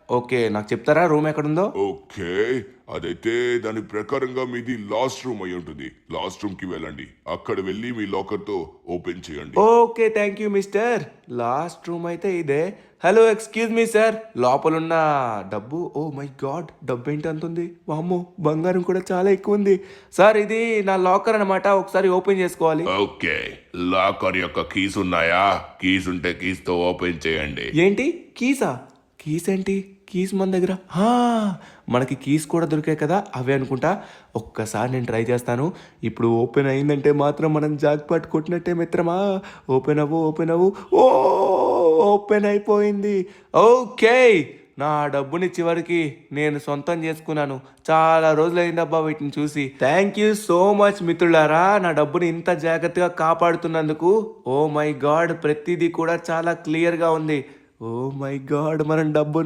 Okay, నాకు చెప్తారా room ఎక్కడుందో? ఓకే, అదైతే దాని ప్రకారంగా మీది లాస్ట్ రూమ్ అయి ఉంటుంది. లాస్ట్ రూమ్ కి వెళ్ళండి. అక్కడ వెళ్ళి మీ లాకర్ తో ఓపెన్ చేయండి. Okay, thank you mister. Last room అయితే ఇదే. హలో, ఎక్స్క్యూజ్ మీ సార్, లోపలున్న డబ్బు, ఓ మై గాడ్, డబ్బు ఏంటి అంతుంది? వామ్మో, బంగారం కూడా చాలా ఎక్కువ ఉంది. సార్, ఇది నా లాకర్ అనమాట, ఒకసారి ఓపెన్ చేసుకోవాలి. ఓకే, లాకర్ యొక్క కీస్ ఉన్నాయా? కీస్ ఉంటే కీస్ తో ఓపెన్ చేయండి. ఏంటి, కీసా? కీస్ ఏంటి? కీస్ మన దగ్గర మనకి కీస్ కూడా దొరికాయి కదా, అవే అనుకుంటా. ఒక్కసారి నేను ట్రై చేస్తాను. ఇప్పుడు ఓపెన్ అయిందంటే మాత్రం మనం జాక్పాట్ కొట్టినట్టే మిత్రమా. ఓపెన్ అవ్వు, ఓపెన్ అవ్వు. ఓ, ఓపెన్ అయిపోయింది. ఓకే, నా డబ్బుని చివరికి నేను సొంతం చేసుకున్నాను. చాలా రోజులైందబ్బా వీటిని చూసి. థ్యాంక్ యూ సో మచ్ మిత్రులారా, నా డబ్బుని ఇంత జాగ్రత్తగా కాపాడుతున్నందుకు. ఓ మై గాడ్, ప్రతిదీ కూడా చాలా క్లియర్గా ఉంది. ఓ మై గాడ్, మనం డబ్బు